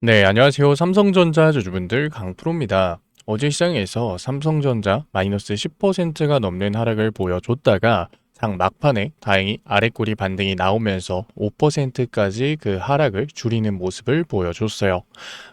네, 안녕하세요. 삼성전자 주주분들 강프로입니다. 어제 시장에서 삼성전자 마이너스 10%가 넘는 하락을 보여줬다가 장 막판에 다행히 아래꼬리 반등이 나오면서 5%까지 그 하락을 줄이는 모습을 보여줬어요.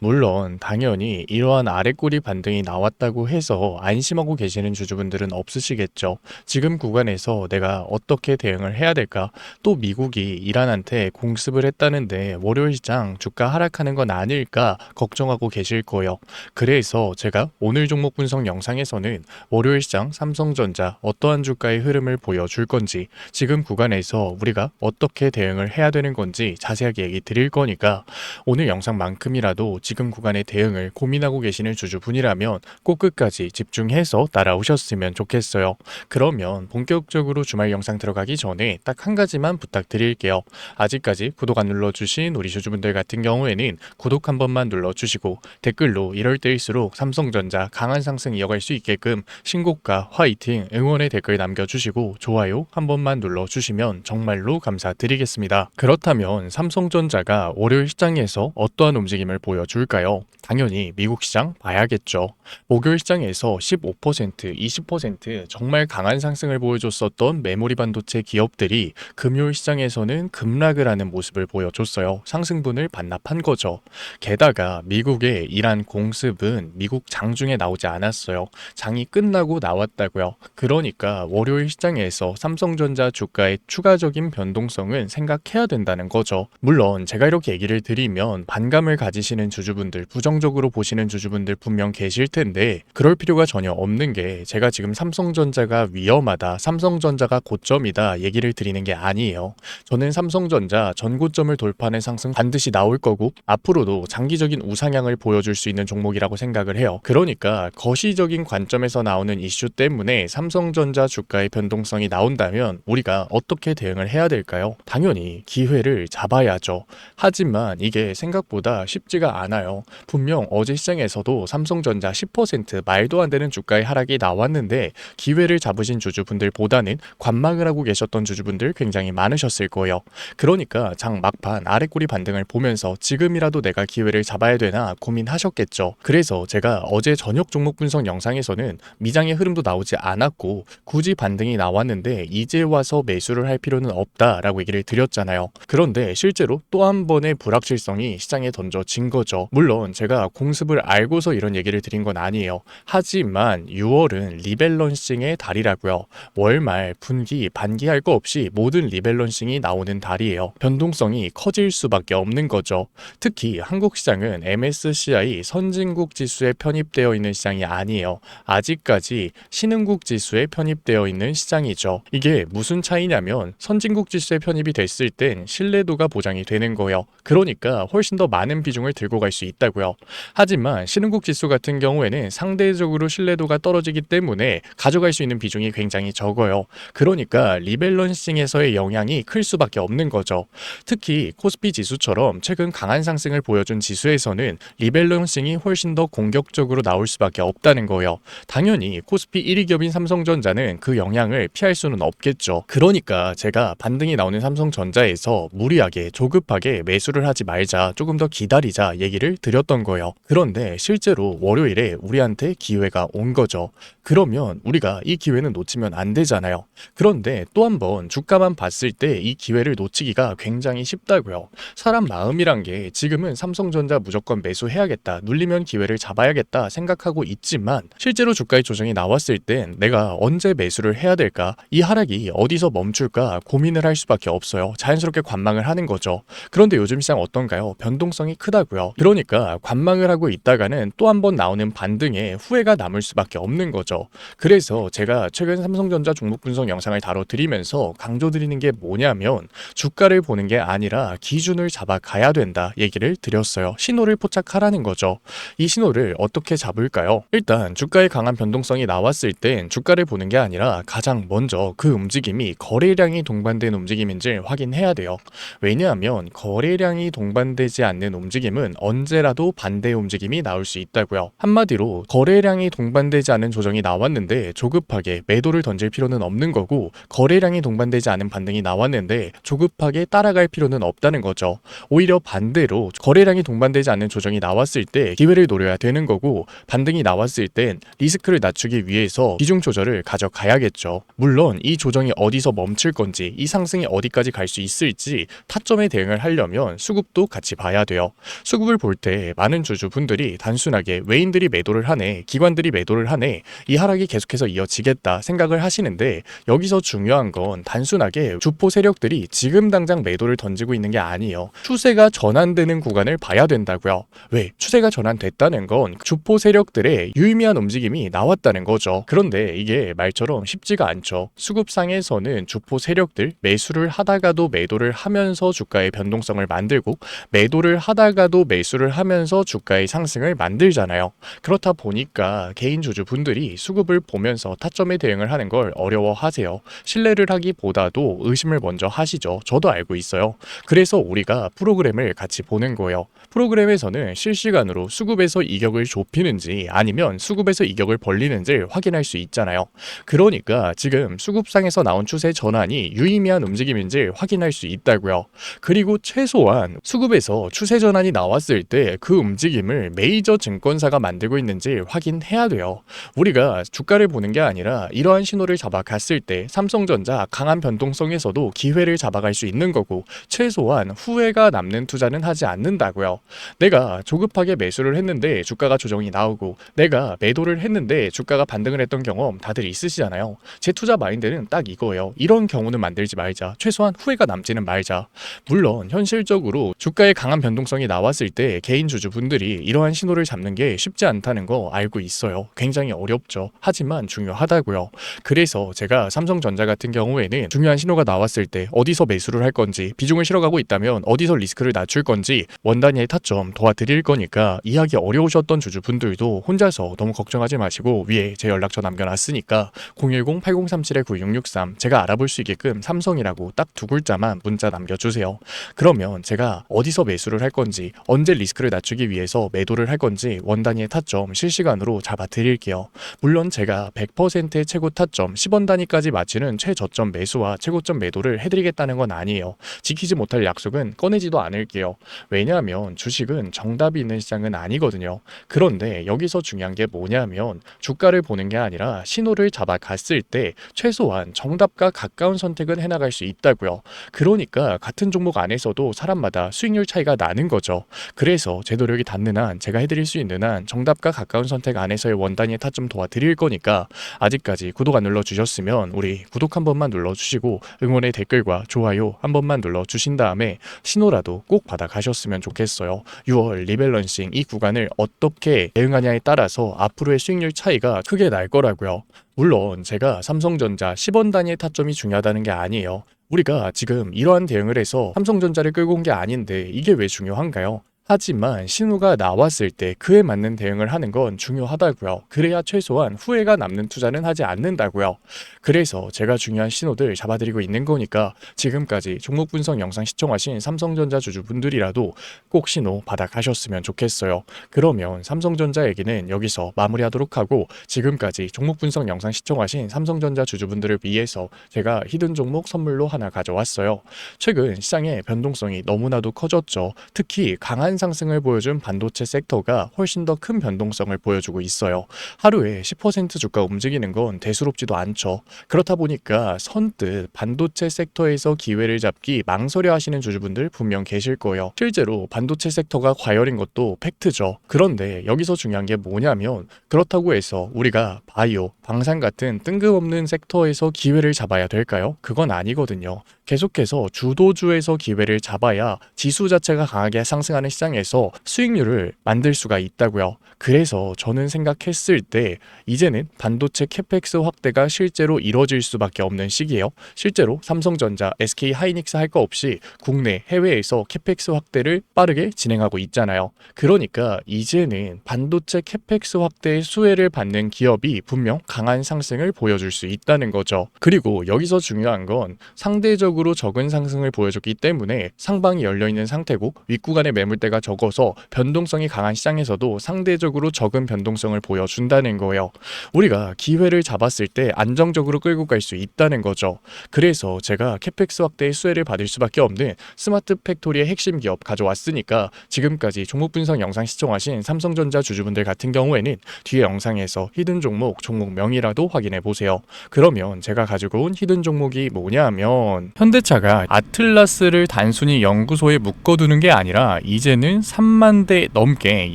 물론 당연히 이러한 아래꼬리 반등이 나왔다고 해서 안심하고 계시는 주주분들은 없으시겠죠. 지금 구간에서 내가 어떻게 대응을 해야 될까? 또 미국이 이란한테 공습을 했다는데 월요일 시장 주가 하락하는 건 아닐까 걱정하고 계실 거예요. 그래서 제가 오늘 종목 분석 영상에서는 월요일 시장 삼성전자 어떠한 주가의 흐름을 보여줄 건지, 지금 구간에서 우리가 어떻게 대응을 해야 되는 건지 자세하게 얘기 드릴 거니까 오늘 영상만큼이라도 지금 구간의 대응을 고민하고 계시는 주주분이라면 꼭 끝까지 집중해서 따라오셨으면 좋겠어요. 그러면 본격적으로 주말 영상 들어가기 전에 딱 한 가지만 부탁드릴게요. 아직까지 구독 안 눌러주신 우리 주주분들 같은 경우에는 구독 한 번만 눌러주시고 댓글로 이럴 때일수록 삼성전자 강한 상승 이어갈 수 있게끔 신고가 화이팅 응원의 댓글 남겨주시고 좋아요 한 번만 눌러주시면 정말로 감사드리겠습니다. 그렇다면 삼성전자가 월요일 시장에서 어떠한 움직임을 보여줄까요? 당연히 미국 시장 봐야겠죠. 목요일 시장에서 15%, 20% 정말 강한 상승을 보여줬었던 메모리 반도체 기업들이 금요일 시장에서는 급락을 하는 모습을 보여줬어요. 상승분을 반납한 거죠. 게다가 미국의 이란 공습은 미국 장중에 나오지 않았어요. 장이 끝나고 나왔다고요. 그러니까 월요일 시장에서 삼성전자 주가의 추가적인 변동성은 생각해야 된다는 거죠. 물론 제가 이렇게 얘기를 드리면 반감을 가지시는 주주분들, 부정적으로 보시는 주주분들 분명 계실 텐데 그럴 필요가 전혀 없는 게, 제가 지금 삼성전자가 위험하다, 삼성전자가 고점이다 얘기를 드리는 게 아니에요. 저는 삼성전자 전고점을 돌파하는 상승 반드시 나올 거고 앞으로도 장기적인 우상향을 보여줄 수 있는 종목이라고 생각을 해요. 그러니까 거시적인 관점에서 나오는 이슈 때문에 삼성전자 주가의 변동성이 나온다면 우리가 어떻게 대응을 해야 될까요? 당연히 기회를 잡아야죠. 하지만 이게 생각보다 쉽지가 않아요. 분명 어제 시장에서도 삼성전자 10% 말도 안 되는 주가의 하락이 나왔는데 기회를 잡으신 주주분들보다는 관망을 하고 계셨던 주주분들 굉장히 많으셨을 거예요. 그러니까 장 막판 아래꼬리 반등을 보면서 지금이라도 내가 기회를 잡아야 되나 고민하셨겠죠. 그래서 제가 어제 저녁 종목 분석 영상에서는 미장의 흐름도 나오지 않았고 굳이 반등이 나왔는데 이제 와서 매수를 할 필요는 없다라고 얘기를 드렸잖아요. 그런데 실제로 또 한 번의 불확실성이 시장에 던져진 거죠. 물론 제가 공습을 알고서 이런 얘기를 드린 건 아니에요. 하지만 6월은 리밸런싱의 달이라고요. 월말 분기 반기할 거 없이 모든 리밸런싱이 나오는 달이에요. 변동성이 커질 수밖에 없는 거죠. 특히 한국 시장은 MSCI 선진국 지수에 편입되어 있는 시장이 아니에요. 아직까지 신흥국 지수에 편입되어 있는 시장이죠. 이게 무슨 차이냐면 선진국 지수에 편입이 됐을 땐 신뢰도가 보장이 되는 거예요. 그러니까 훨씬 더 많은 비중을 들고 갈 수 있다고요. 하지만 신흥국 지수 같은 경우에는 상대적으로 신뢰도가 떨어지기 때문에 가져갈 수 있는 비중이 굉장히 적어요. 그러니까 리밸런싱에서의 영향이 클 수밖에 없는 거죠. 특히 코스피 지수처럼 최근 강한 상승을 보여준 지수에서는 리밸런싱이 훨씬 더 공격적으로 나올 수밖에 없다는 거예요. 당연히 코스피 1위 기업인 삼성전자는 그 영향을 피할 수는 없겠죠. 그러니까 제가 반등이 나오는 삼성전자에서 무리하게 조급하게 매수를 하지 말자, 조금 더 기다리자 얘기를 드렸던 거예요. 그런데 실제로 월요일에 우리한테 기회가 온 거죠. 그러면 우리가 이 기회는 놓치면 안 되잖아요. 그런데 또 한 번 주가만 봤을 때 이 기회를 놓치기가 굉장히 쉽다고요. 사람 마음이란 게 지금은 삼성전자 무조건 매수해야겠다, 눌리면 기회를 잡아야겠다 생각하고 있지만 실제로 주가의 조정이 나왔을 땐 내가 언제 매수를 해야 될까, 이 하락이 어디서 멈출까 고민을 할 수밖에 없어요. 자연스럽게 관망을 하는 거죠. 그런데 요즘 시장 어떤가요? 변동성이 크다고요. 그러니까 관망을 하고 있다가는 또 한 번 나오는 반등에 후회가 남을 수밖에 없는 거죠. 그래서 제가 최근 삼성전자 종목 분석 영상을 다뤄드리면서 강조드리는 게 뭐냐면 주가를 보는 게 아니라 기준을 잡아가야 된다 얘기를 드렸어요. 신호를 포착하라는 거죠. 이 신호를 어떻게 잡을까요? 일단 주가의 강한 변동성이 나왔을 땐 주가를 보는 게 아니라 가장 먼저 그 움직임이 거래량이 동반된 움직임인지 확인해야 돼요. 왜냐하면 거래량이 동반되지 않는 움직임은 언제라도 반대 움직임이 나올 수 있다고요. 한마디로 거래량이 동반되지 않은 조정이 나왔는데 조급하게 매도를 던질 필요는 없는 거고, 거래량이 동반되지 않은 반등이 나왔는데 조급하게 따라갈 필요는 없다는 거죠. 오히려 반대로 거래량이 동반되지 않는 조정이 나왔을 때 기회를 노려야 되는 거고, 반등이 나왔을 땐 리스크를 낮추기 위해서 비중 조절을 가져가야겠죠. 물론 이 조정이 어디서 멈출 건지, 이 상승이 어디까지 갈 수 있을지 타점에 대응을 하려면 수급도 같이 봐야 돼요. 수급을 볼 때 많은 주주분들이 단순하게 외인들이 매도를 하네, 기관들이 매도를 하네, 이 하락이 계속해서 이어지겠다 생각을 하시는데, 여기서 중요한 건 단순하게 주포 세력들이 지금 당장 매도를 던지고 있는 게 아니에요. 추세가 전환되는 구간을 봐야 된다고요. 왜? 추세가 전환됐다는 건 주포 세력들의 유의미한 움직임이 나왔다는 거죠. 그런데 이게 말처럼 쉽지가 않죠. 수급상에서는 주포 세력들 매수를 하다가도 매도를 하면서 주가의 변동성을 만들고, 매도를 하다가도 매수를 하면서 주가의 상승을 만들잖아요. 그렇다 보니까 개인 주주분들이 수급을 보면서 타점에 대응을 하는 걸 어려워하세요. 신뢰를 하기보다도 의심을 먼저 하시죠. 저도 알고 있어요. 그래서 우리가 프로그램을 같이 보는 거예요. 프로그램에서는 실시간으로 수급에서 이격을 좁히는지 아니면 수급에서 이격을 벌리는지 확인할 수 있잖아요. 그러니까 지금 수급상에서 나온 추세 전환이 유의미한 움직임인지 확인할 수 있다고요. 그리고 최소한 수급에서 추세 전환이 나왔을 때 그 움직임을 메이저 증권사가 만들고 있는지 확인해야 돼요. 우리가 주가를 보는 게 아니라 이러한 신호를 잡아갔을 때 삼성전자 강한 변동성에서도 기회를 잡아갈 수 있는 거고, 최소한 후회가 남는 투자는 하지 않는다고요. 내가 조급하게 매수를 했는데 주가가 조정이 나오고, 내가 매도를 했는데 주가가 반등을 했던 경험 다들 있으시잖아요. 제 투자 마인드는 딱 이거예요. 이런 경우는 만들지 말자. 최소한 후회가 남지는 말자. 물론 현실적으로 주가의 강한 변동성이 나왔을 때 개인 주주분들이 이러한 신호를 잡는 게 쉽지 않다는 거 알고 있어요. 굉장히 어렵죠. 하지만 중요하다고요. 그래서 제가 삼성전자 같은 경우에는 중요한 신호가 나왔을 때 어디서 매수를 할 건지, 비중을 실어가고 있다면 어디서 리스크를 낮출 건지 원단위의 타점 도와드릴 거니까, 이해하기 어려우셨던 주주분들도 혼자서 너무 걱정하지 마시고 위에 제 연락처 남겨놨으니까 010-8037-9663 제가 알아볼 수 있게끔 삼성이라고 딱 두 글자만 문자 남겨주세요. 그러면 제가 어디서 매수를 할 건지, 언제 리스크를 낮추기 위해서 매도를 할 건지 원단위의 타점 실시간으로 잡아드릴게요. 물론 제가 100%의 최고 타점 10원 단위까지 맞추는 최저점 매수와 최고점 매도를 해드리겠다는 건 아니에요. 지키지 못할 약속은 꺼내지도 않을게요. 왜냐하면 주식은 정답이 있는 시장은 아니거든요. 그런데 여기서 중요한 게 뭐냐면 주가를 보는 게 아니라 신호를 잡아갔을 때 최소한 정답과 가까운 선택은 해나갈 수 있다고요. 그러니까 같은 종목 안에서도 사람마다 수익률 차이가 나는 거죠. 그래서 제 노력이 닿는 한, 제가 해드릴 수 있는 한 정답과 가까운 선택 안에서의 원단위의 타점 도와드릴 거니까, 아직까지 구독 안 눌러주셨으면 우리 구독 한 번만 눌러주시고 응원의 댓글과 좋아요 한 번만 눌러주신 다음에 신호라도 꼭 받아가셨으면 좋겠어요. 6월 리밸런싱 이 구간을 어떻게 대응하냐에 따라서 앞으로의 수익률 차이가 크게 날 거라고요. 물론 제가 삼성전자 10원 단위의 타점이 중요하다는 게 아니에요. 우리가 지금 이러한 대응을 해서 삼성전자를 끌고 온 게 아닌데 이게 왜 중요한가요? 하지만 신호가 나왔을 때 그에 맞는 대응을 하는 건 중요하다고요. 그래야 최소한 후회가 남는 투자는 하지 않는다고요. 그래서 제가 중요한 신호들 잡아드리고 있는 거니까 지금까지 종목 분석 영상 시청하신 삼성전자 주주분들이라도 꼭 신호 받아가셨으면 좋겠어요. 그러면 삼성전자 얘기는 여기서 마무리하도록 하고, 지금까지 종목 분석 영상 시청하신 삼성전자 주주분들을 위해서 제가 히든 종목 선물로 하나 가져왔어요. 최근 시장의 변동성이 너무나도 커졌죠. 특히 강한 상승을 보여준 반도체 섹터가 훨씬 더 큰 변동성을 보여주고 있어요. 하루에 10% 주가 움직이는 건 대수롭지도 않죠. 그렇다 보니까 선뜻 반도체 섹터에서 기회를 잡기 망설여 하시는 주주분들 분명 계실 거예요. 실제로 반도체 섹터가 과열인 것도 팩트죠. 그런데 여기서 중요한 게 뭐냐면, 그렇다고 해서 우리가 바이오, 방산 같은 뜬금없는 섹터에서 기회를 잡아야 될까요? 그건 아니거든요. 계속해서 주도주에서 기회를 잡아야 지수 자체가 강하게 상승하는 시장에서 수익률을 만들 수가 있다고요. 그래서 저는 생각했을 때 이제는 반도체 캐펙스 확대가 실제로 이뤄질 수밖에 없는 시기예요. 실제로 삼성전자, SK 하이닉스 할 거 없이 국내, 해외에서 캐펙스 확대를 빠르게 진행하고 있잖아요. 그러니까 이제는 반도체 캐펙스 확대의 수혜를 받는 기업이 분명 강한 상승을 보여줄 수 있다는 거죠. 그리고 여기서 중요한 건 상대적으로 적은 상승을 보여줬기 때문에 상방이 열려있는 상태고 윗구간의 매물대가 적어서 변동성이 강한 시장에서도 상대적으로 적은 변동성을 보여준다는 거예요. 우리가 기회를 잡았을 때 안정적으로 끌고 갈 수 있다는 거죠. 그래서 제가 캐펙스 확대의 수혜를 받을 수밖에 없는 스마트 팩토리의 핵심 기업 가져왔으니까 지금까지 종목 분석 영상 시청하신 삼성전자 주주분들 같은 경우에는 뒤에 영상에서 히든 종목명이라도 확인해 보세요. 그러면 제가 가지고 온 히든 종목이 뭐냐면 현대차가 아틀라스를 단순히 연구소에 묶어두는 게 아니라 이제는 3만 대 넘게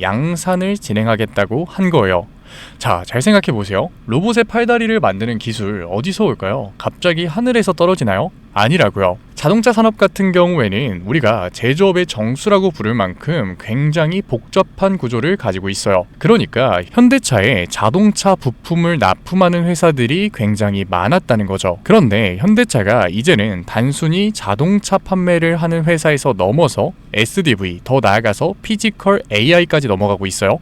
양산을 진행하겠다고 한 거예요. 자, 잘 생각해 보세요. 로봇의 팔다리를 만드는 기술 어디서 올까요? 갑자기 하늘에서 떨어지나요? 아니라고요. 자동차 산업 같은 경우에는 우리가 제조업의 정수라고 부를 만큼 굉장히 복잡한 구조를 가지고 있어요. 그러니까 현대차에 자동차 부품을 납품하는 회사들이 굉장히 많았다는 거죠. 그런데 현대차가 이제는 단순히 자동차 판매를 하는 회사에서 넘어서 SDV, 더 나아가서 피지컬 AI까지 넘어가고 있어요.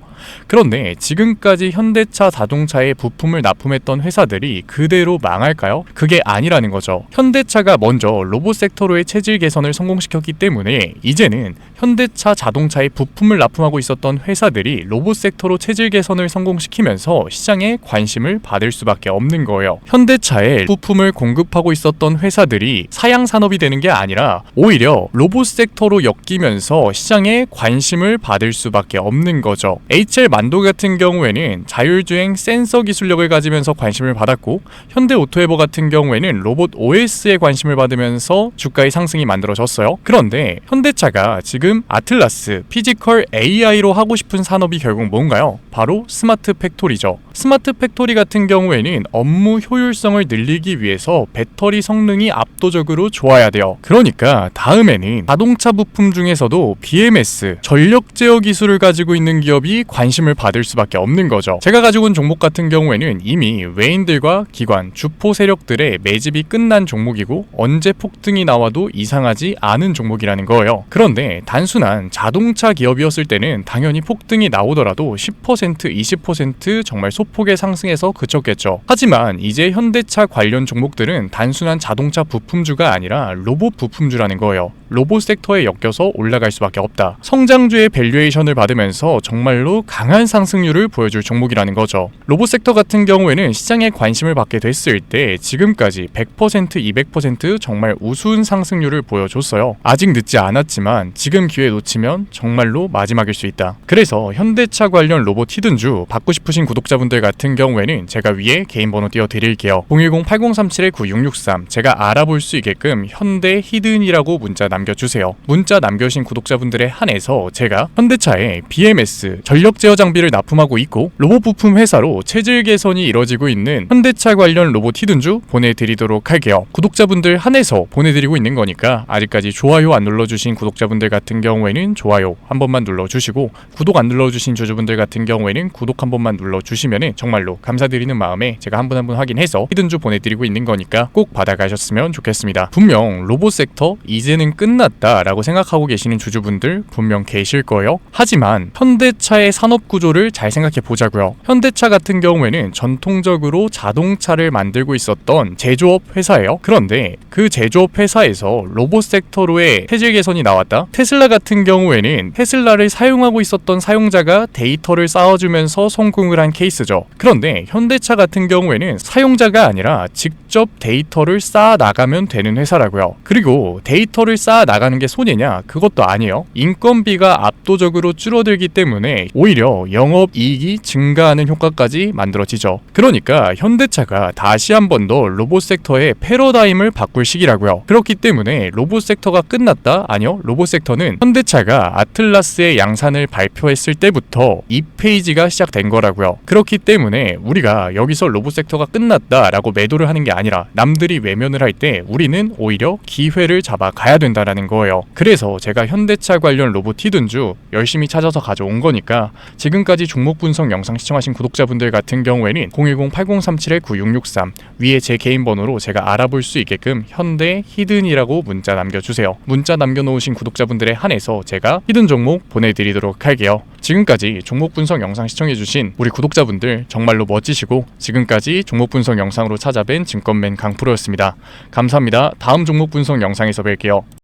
그런데 지금까지 현대차 자동차에 부품을 납품했던 회사들이 그대로 망할까요? 그게 아니라는 거죠. 현대차가 먼저 로봇 섹터로의 체질 개선을 성공시켰기 때문에 이제는 현대차 자동차에 부품을 납품하고 있었던 회사들이 로봇 섹터로 체질 개선을 성공시키면서 시장에 관심을 받을 수밖에 없는 거예요. 현대차에 부품을 공급하고 있었던 회사들이 사양 산업이 되는 게 아니라 오히려 로봇 섹터로 엮이면서 시장에 관심을 받을 수밖에 없는 거죠. HL 만도 같은 경우에는 자율주행 센서 기술력을 가지면서 관심을 받았고 현대오토에버 같은 경우에는 로봇 OS에 관심을 받으면서 주가의 상승이 만들어졌어요. 그런데 현대차가 지금 아틀라스, 피지컬 AI로 하고 싶은 산업이 결국 뭔가요? 바로 스마트 팩토리죠. 스마트 팩토리 같은 경우에는 업무 효율성을 늘리기 위해서 배터리 성능이 압도적으로 좋아야 돼요. 그러니까 다음에는 자동차 부품 중에서도 BMS, 전력 제어 기술을 가지고 있는 기업이 관심을 받을 수밖에 없는 거죠. 제가 가지고 온 종목 같은 경우에는 이미 외인들과 기관, 주포 세력들의 매집이 끝난 종목이고 언제 폭등이 나와도 이상하지 않은 종목이라는 거예요. 그런데 단순한 자동차 기업이었을 때는 당연히 폭등이 나오더라도 10%, 20% 정말 소폭의 상승에서 그쳤겠죠. 하지만 이제 현대차 관련 종목들은 단순한 자동차 부품주가 아니라 로봇 부품주라는 거예요. 로봇 섹터에 엮여서 올라갈 수밖에 없다. 성장주의 밸류에이션을 받으면서 정말로 강한 상승률을 보여줄 종목이라는 거죠. 로봇 섹터 같은 경우에는 시장에 관심을 받게 됐을 때 지금까지 100%, 200% 정말 우스운 상승률을 보여줬어요. 아직 늦지 않았지만 지금 기회 놓치면 정말로 마지막일 수 있다. 그래서 현대차 관련 로봇 히든주 받고 싶으신 구독자분들 같은 경우에는 제가 위에 개인 번호 띄워드릴게요. 010-8037-9663 제가 알아볼 수 있게끔 현대 히든이라고 문자 남겨주세요. 문자 남겨주신 구독자분들에 한해서 제가 현대차에 BMS, 전력 제어 장비를 납품하고 있고 로봇 부품 회사로 체질 개선이 이뤄지고 있는 현대차 관련 로봇 히든주 보내드리도록 할게요. 구독자분들 한해서 보내드리고 있는 거니까 아직까지 좋아요 안 눌러주신 구독자분들 같은 경우에는 좋아요 한 번만 눌러주시고 구독 안 눌러주신 주주분들 같은 경우에는 구독 한 번만 눌러주시면 정말로 감사드리는 마음에 제가 한 분 한 분 확인해서 히든주 보내드리고 있는 거니까 꼭 받아가셨으면 좋겠습니다. 분명 로봇 섹터 이제는 끝났다 라고 생각하고 계시는 주주분들 분명 계실 거예요. 하지만 현대차의 산업 구조를 잘 생각해 보자고요. 현대차 같은 경우에는 전통적으로 자동차를 만들고 있었던 제조업 회사예요. 그런데 그 제조업 회사에서 로봇 섹터로의 체질 개선이 나왔다. 테슬라 같은 경우에는 테슬라를 사용하고 있었던 사용자가 데이터를 쌓아주면서 성공을 한 케이스죠. 그런데 현대차 같은 경우에는 사용자가 아니라 직접 데이터를 쌓아 나가면 되는 회사라고요. 그리고 데이터를 쌓아 나가는 게 손해냐? 그것도 아니에요. 인건비가 압도적으로 줄어들기 때문에 오히려 영업이익이 증가하는 효과까지 만들어지죠. 그러니까 현대차가 다시 한 번 더 로봇 섹터의 패러다임을 바꿀 시기라고요. 그렇기 때문에 로봇 섹터가 끝났다? 아니요. 로봇 섹터는 현대차가 아틀라스의 양산을 발표했을 때부터 2페이지가 시작된 거라고요. 그렇기 때문에 우리가 여기서 로봇 섹터가 끝났다 라고 매도를 하는 게 아니라 아니라 남들이 외면을 할 때 우리는 오히려 기회를 잡아 가야 된다라는 거예요. 그래서 제가 현대차 관련 로봇 히든주 열심히 찾아서 가져온 거니까 지금까지 종목 분석 영상 시청하신 구독자분들 같은 경우에는 010-8037-9663 위에 제 개인 번호로 제가 알아볼 수 있게끔 현대 히든이라고 문자 남겨주세요. 문자 남겨놓으신 구독자분들에 한해서 제가 히든 종목 보내드리도록 할게요. 지금까지 종목 분석 영상 시청해주신 우리 구독자분들 정말로 멋지시고 지금까지 종목 분석 영상으로 찾아뵌 증권맨 강프로였습니다. 감사합니다. 다음 종목 분석 영상에서 뵐게요.